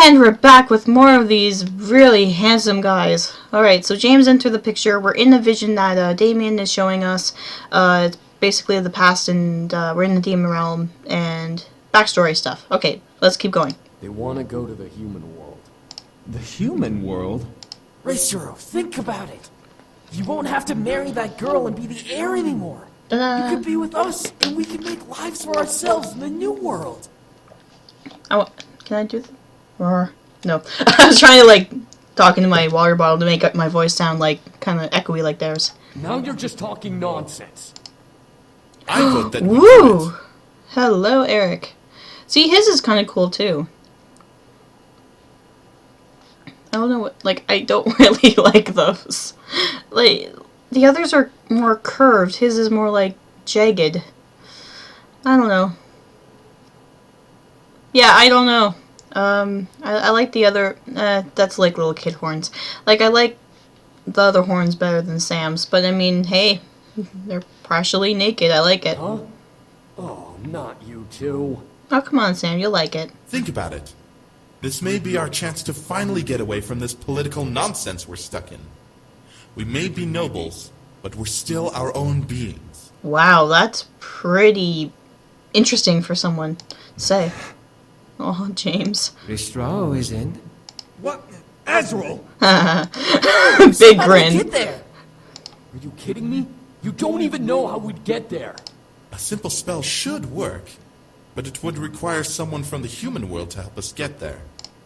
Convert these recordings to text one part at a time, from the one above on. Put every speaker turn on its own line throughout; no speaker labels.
And we're back with more of these really handsome guys. Alright, so James entered the picture. We're in the vision that Damien is showing us. It's basically the past, and we're in the demon realm, and backstory stuff. Okay, let's keep going.
They want to go to the human world.
The human world?
Racero, think about it. You won't have to marry that girl and be the heir anymore. You could be with us, and we can make lives for ourselves in the new world.
Can I do that? Or no. I was trying to like talk into my water bottle to make up my voice sound like kind of echoey like theirs.
Now you're just talking nonsense.
I vote that we
Woo!
do it.
Hello, Eric. See, his is kind of cool too. I don't know what, like, I don't really like those. Like, the others are more curved. His is more like jagged. I don't know. Yeah, I don't know. I like the other, that's like little kid horns. Like, I like the other horns better than Sam's, but I mean, hey, they're partially naked. I like it.
Huh? Oh, not you two.
Oh, come on, Sam, you'll like it.
Think about it. This may be our chance to finally get away from this political nonsense we're stuck in. We may be nobles, but we're still our own beings.
Wow, that's pretty interesting for someone to say. Oh, James.
Ristro is in.
What? Azrael!
Big
How
grin.
did we get there?
Are you kidding me? You don't even know how we'd get there.
A simple spell should work, but it would require someone from the human world to help us get there.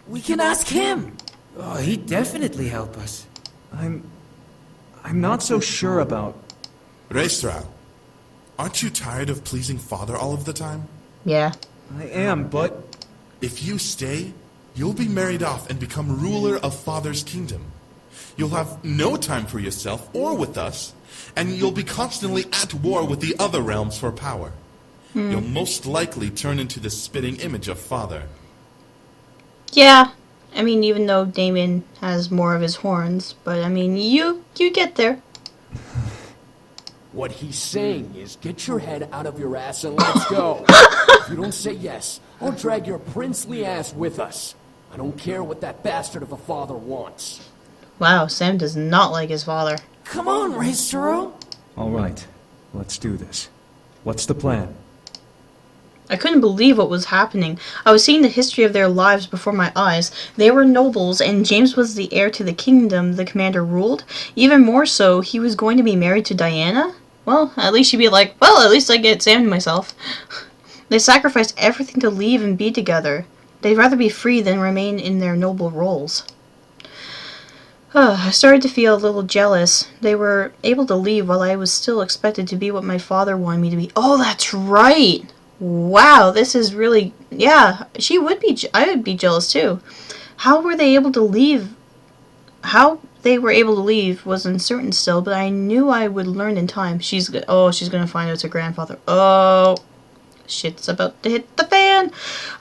We can ask him. Oh, he'd definitely help us.
I'm not so sure about...
Reistral, aren't you tired of pleasing Father all of the time?
Yeah.
I am, but...
If you stay, you'll be married off and become ruler of Father's kingdom. You'll have no time for yourself or with us, and you'll be constantly at war with the other realms for power. You'll most likely turn into the spitting image of Father.
Yeah. I mean, even though Damien has more of his horns, but I mean, you get there.
What he's saying is, get your head out of your ass and let's go. If you don't say yes, I'll drag your princely ass with us. I don't care what that bastard of a father wants.
Wow, Sam does not like his father.
Come on, Racero.
All right, let's do this. What's the plan?
I couldn't believe what was happening. I was seeing the history of their lives before my eyes. They were nobles, and James was the heir to the kingdom the commander ruled. Even more so, he was going to be married to Diana? Well, at least she'd be like, well, at least I get Sam to myself. They sacrificed everything to leave and be together. They'd rather be free than remain in their noble roles. I started to feel a little jealous. They were able to leave while I was still expected to be what my father wanted me to be. Oh, that's right! Wow, this is really... Yeah, she would be... I would be jealous too. How were they able to leave? How they were able to leave was uncertain still, but I knew I would learn in time. She's gonna find out it's her grandfather. Oh, shit's about to hit the fan.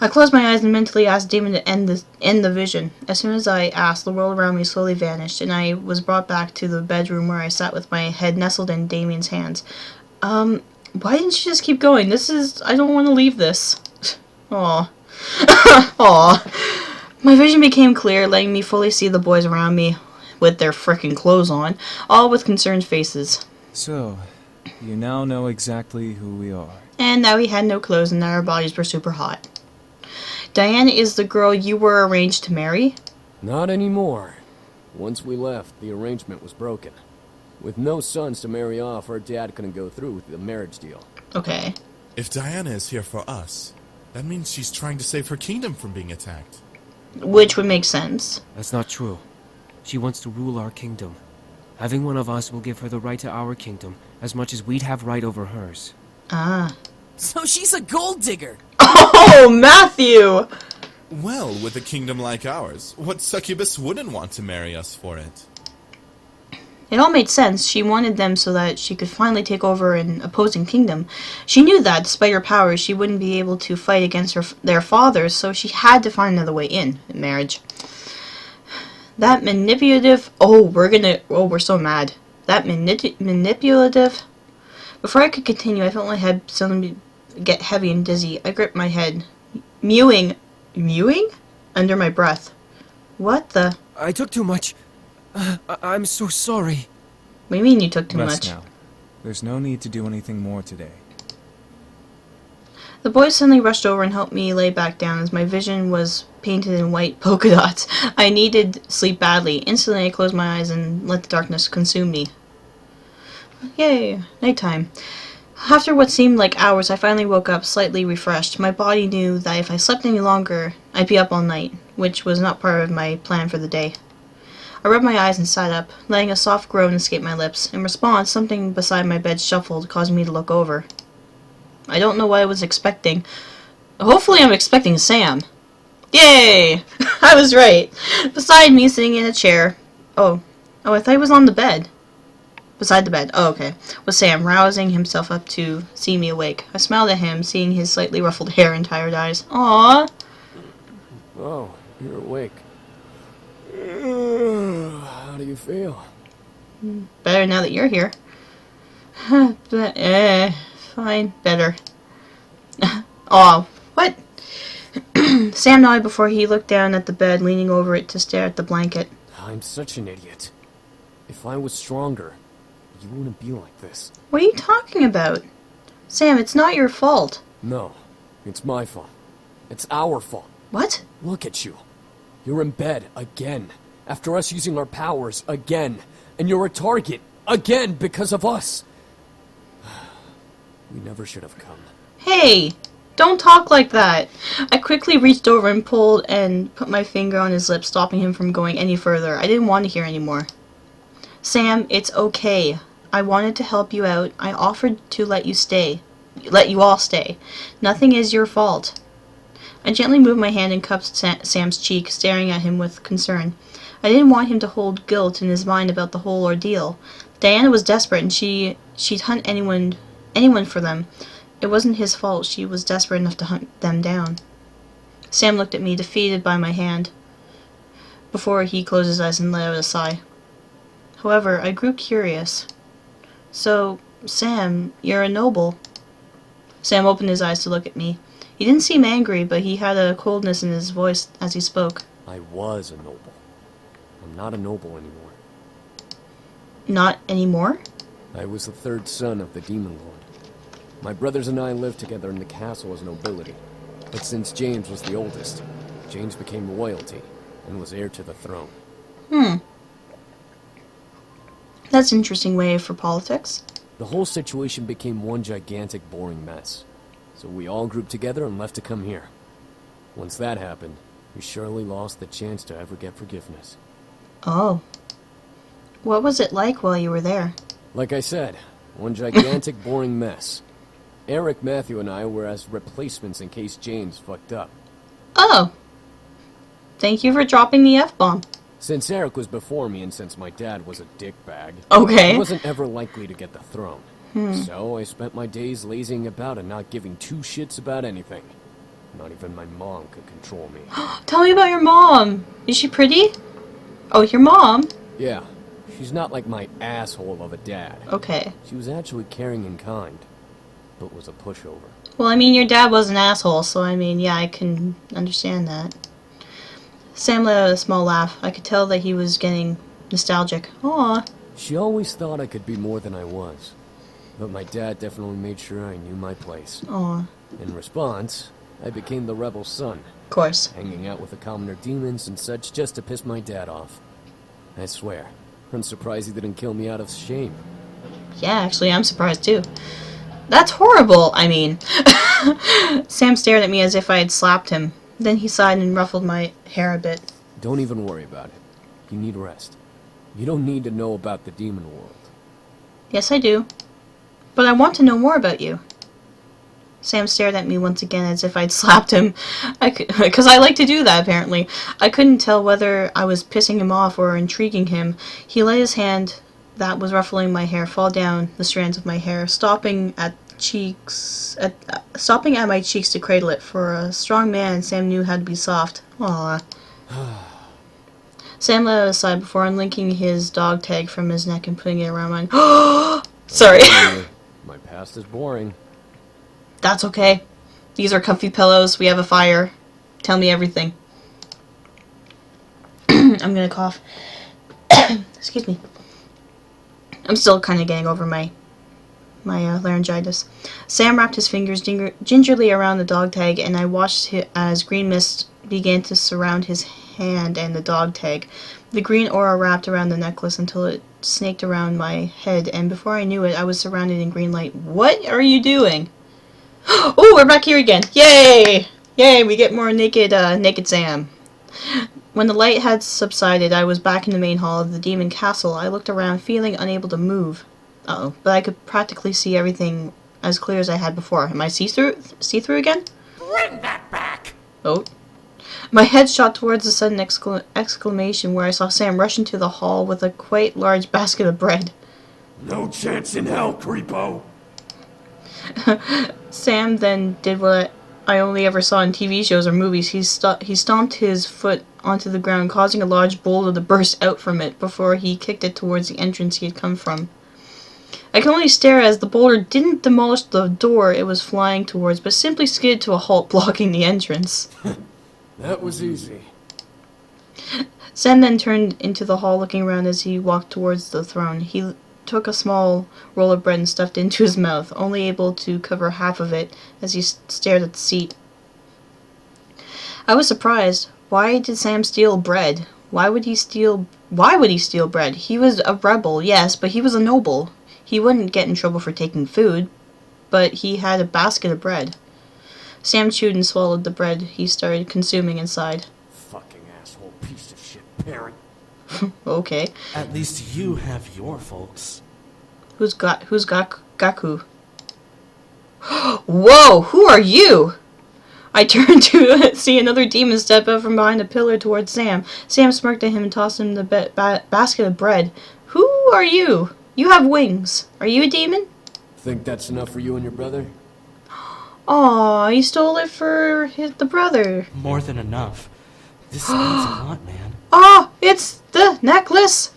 I closed my eyes and mentally asked Damon to end the vision. As soon as I asked, the world around me slowly vanished, and I was brought back to the bedroom where I sat with my head nestled in Damien's hands. Why didn't you just keep going? I don't want to leave this. Aw. Aw. My vision became clear, letting me fully see the boys around me with their frickin' clothes on, all with concerned faces.
So, you now know exactly who we are.
And now we had no clothes and our bodies were super hot. Diana is the girl you were arranged to marry?
Not anymore. Once we left, the arrangement was broken. With no sons to marry off, her dad couldn't go through with the marriage deal.
Okay.
If Diana is here for us, that means she's trying to save her kingdom from being attacked.
Which would make sense.
That's not true. She wants to rule our kingdom. Having one of us will give her the right to our kingdom, as much as we'd have right over hers.
Ah.
So she's a gold digger.
Oh, Matthew!
Well, with a kingdom like ours, what succubus wouldn't want to marry us for it?
It all made sense. She wanted them so that she could finally take over an opposing kingdom. She knew that, despite her powers, she wouldn't be able to fight against their fathers, so she had to find another way in marriage. That manipulative... we're so mad. That manipulative... Before I could continue, I felt my head suddenly get heavy and dizzy. I gripped my head. Mewing? Mewing? under my breath. What the?
I took too much. I'm so sorry.
What do you mean you took too
Rest
much?
now. There's no need to do anything more today.
The boys suddenly rushed over and helped me lay back down as my vision was painted in white polka dots. I needed sleep badly. Instantly I closed my eyes and let the darkness consume me. Yay, nighttime. After what seemed like hours, I finally woke up slightly refreshed. My body knew that if I slept any longer, I'd be up all night, which was not part of my plan for the day. I rubbed my eyes and sat up, letting a soft groan escape my lips. In response, something beside my bed shuffled, causing me to look over. I don't know what I was expecting. Hopefully I'm expecting Sam. Yay! I was right. Beside me, sitting in a chair. Oh, I thought he was on the bed. Beside the bed. Oh, okay. Was Sam, rousing himself up to see me awake. I smiled at him, seeing his slightly ruffled hair and tired eyes. Aww.
Oh, you're awake. How do you feel?
Better now that you're here. Fine. Better. Aw, what? Sam nodded before he looked down at the bed, leaning over it to stare at the blanket.
I'm such an idiot. If I was stronger, you wouldn't be like this.
What are you talking about? Sam, it's not your fault.
No, it's my fault. It's our fault.
What?
Look at you. You're in bed again, after us using our powers again. And you're a target again because of us. We never should have come.
Hey, don't talk like that. I quickly reached over and pulled and put my finger on his lips, stopping him from going any further. I didn't want to hear anymore. Sam, it's okay. I wanted to help you out. I offered to let you all stay. Nothing is your fault. I gently moved my hand and cupped Sam's cheek, staring at him with concern. I didn't want him to hold guilt in his mind about the whole ordeal. Diana was desperate, and she'd hunt anyone for them. It wasn't his fault. She was desperate enough to hunt them down. Sam looked at me, defeated by my hand, before he closed his eyes and let out a sigh. However, I grew curious. So, Sam, you're a noble. Sam opened his eyes to look at me. He didn't seem angry, but he had a coldness in his voice as he spoke.
I was a noble. I'm not a noble anymore.
Not anymore?
I was the third son of the Demon Lord. My brothers and I lived together in the castle as nobility. But since James was the oldest, James became royalty and was heir to the throne.
That's an interesting way for politics.
The whole situation became one gigantic, boring mess. So we all grouped together and left to come here. Once that happened, we surely lost the chance to ever get forgiveness.
Oh. What was it like while you were there?
Like I said, one gigantic, boring mess. Eric, Matthew, and I were as replacements in case James fucked up.
Oh. Thank you for dropping the F-bomb.
Since Eric was before me and since my dad was a dickbag,
Okay.
he wasn't ever likely to get the throne. So I spent my days lazying about and not giving two shits about anything. Not even my mom could control me.
Tell me about your mom. Is she pretty? Oh, your mom?
Yeah, she's not like my asshole of a dad.
Okay.
She was actually caring and kind, but was a pushover.
Well, I mean, your dad was an asshole, so I mean, yeah, I can understand that. Sam let out a small laugh. I could tell that he was getting nostalgic. Aw.
She always thought I could be more than I was. But my dad definitely made sure I knew my place.
Aw.
In response, I became the rebel son,
Of course.
hanging out with the commoner demons and such just to piss my dad off. I swear, I'm surprised he didn't kill me out of shame.
Yeah, actually, I'm surprised too. That's horrible, I mean. Sam stared at me as if I had slapped him. Then he sighed and ruffled my hair a bit.
Don't even worry about it. You need rest. You don't need to know about the demon world.
Yes, I do. But I want to know more about you. Sam stared at me once again as if I'd slapped him. Because I like to do that, apparently. I couldn't tell whether I was pissing him off or intriguing him. He let his hand that was ruffling my hair fall down the strands of my hair, stopping at my cheeks to cradle it. For a strong man, Sam knew how to be soft. Aww. Sam let out a sigh before unlinking his dog tag from his neck and putting it around mine. Sorry.
My past is boring.
That's okay. These are comfy pillows. We have a fire. Tell me everything. I'm gonna cough. Excuse me. I'm still kind of getting over my laryngitis. Sam wrapped his fingers gingerly around the dog tag, and I watched as green mist began to surround his hand and the dog tag. The green aura wrapped around the necklace until it snaked around my head, and before I knew it, I was surrounded in green light. What are you doing? Oh, we're back here again! Yay! Yay, we get more naked Sam. When the light had subsided, I was back in the main hall of the demon castle. I looked around, feeling unable to move. Uh-oh, but I could practically see everything as clear as I had before. Am I see-through again?
Bring that back!
Oh. My head shot towards a sudden exclamation where I saw Sam rush into the hall with a quite large basket of bread.
No chance in hell, creepo!
Sam then did what I only ever saw in TV shows or movies. He stomped his foot onto the ground, causing a large boulder to burst out from it before he kicked it towards the entrance he had come from. I could only stare as the boulder didn't demolish the door it was flying towards, but simply skidded to a halt, blocking the entrance.
That was easy.
Sam then turned into the hall, looking around as he walked towards the throne. He took a small roll of bread and stuffed it into his mouth, only able to cover half of it as he stared at the seat. I was surprised. Why did Sam steal bread? Why would he steal bread? He was a rebel, yes, but he was a noble. He wouldn't get in trouble for taking food, but he had a basket of bread. Sam chewed and swallowed the bread he started consuming inside.
Fucking asshole piece of shit parent.
Okay.
At least you have your folks.
Who's Gaku? Whoa, who are you? I turned to see another demon step out from behind a pillar towards Sam. Sam smirked at him and tossed him the basket of bread. Who are you? You have wings. Are you a demon?
Think that's enough for you and your brother?
Aw, he stole it for the brother.
More than enough. This means a lot, man.
Oh, it's the necklace.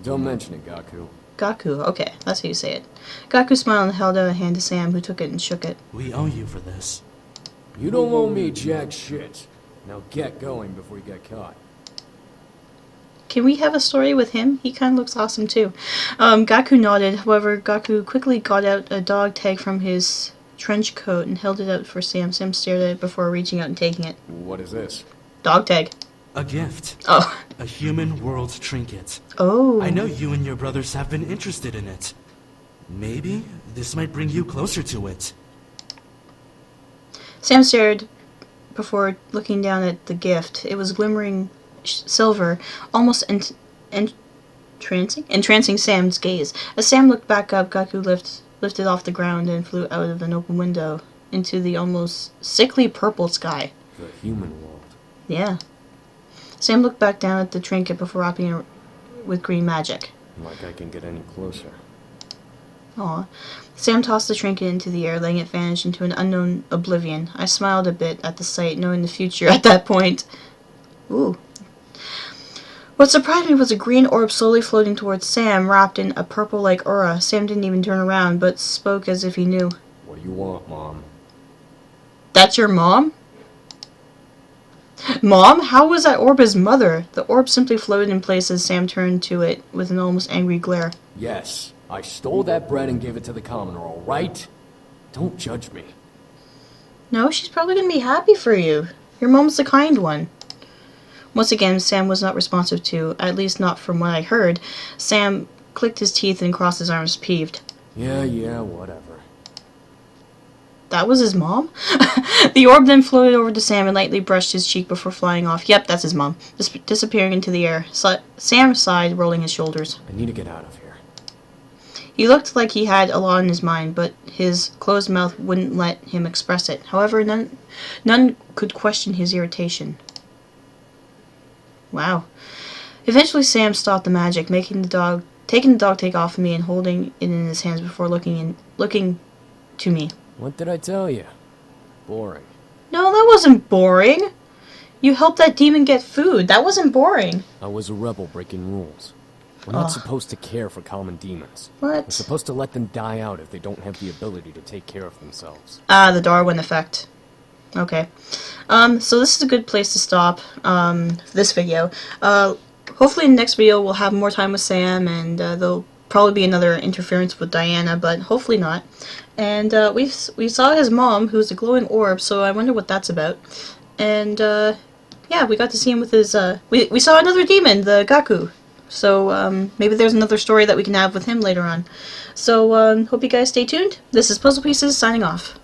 Don't mention it, Gaku.
Gaku, okay, that's how you say it. Gaku smiled and held out a hand to Sam, who took it and shook it.
We owe you for this.
You don't owe me jack shit. Now get going before you get caught.
Can we have a story with him? He kind of looks awesome too. Gaku nodded. However, Gaku quickly got out a dog tag from his trench coat and held it out for Sam. Sam stared at it before reaching out and taking it.
What is this?
Dog tag.
A gift.
Oh.
A human world trinket.
Oh.
I know you and your brothers have been interested in it. Maybe this might bring you closer to it.
Sam stared before looking down at the gift. It was glimmering silver, almost entrancing Sam's gaze. As Sam looked back up, Gaku lifted off the ground and flew out of an open window into the almost sickly purple sky.
The human world.
Yeah. Sam looked back down at the trinket before wrapping it with green magic.
Like I can get any closer.
Aw. Sam tossed the trinket into the air, letting it vanish into an unknown oblivion. I smiled a bit at the sight, knowing the future at that point. Ooh. What surprised me was a green orb slowly floating towards Sam, wrapped in a purple-like aura. Sam didn't even turn around, but spoke as if he knew.
What do you want, Mom?
That's your mom? Mom? How was that orb his mother? The orb simply floated in place as Sam turned to it with an almost angry glare.
Yes, I stole that bread and gave it to the commoner, all right? Don't judge me.
No, she's probably going to be happy for you. Your mom's the kind one. Once again, Sam was not responsive to, at least not from what I heard. Sam clicked his teeth and crossed his arms, peeved.
Yeah, whatever.
That was his mom? The orb then floated over to Sam and lightly brushed his cheek before flying off. Yep, that's his mom. Disappearing into the air. Sam sighed, rolling his shoulders.
I need to get out of here.
He looked like he had a lot on his mind, but his closed mouth wouldn't let him express it. However, none could question his irritation. Wow. Eventually, Sam stopped the magic, taking the dog tag off of me and holding it in his hands before looking to me.
What did I tell you? Boring.
No, that wasn't boring. You helped that demon get food. That wasn't boring.
I was a rebel breaking rules. We're not supposed to care for common demons.
What?
We're supposed to let them die out if they don't have the ability to take care of themselves.
Ah, the Darwin effect. Okay. So this is a good place to stop this video. Hopefully in the next video we'll have more time with Sam, and there'll probably be another interference with Diana, but hopefully not. And we saw his mom, who's a glowing orb, so I wonder what that's about. And yeah, we got to see him with his... we saw another demon, the Gaku. So maybe there's another story that we can have with him later on. So hope you guys stay tuned. This is PuZZlePieceZ signing off.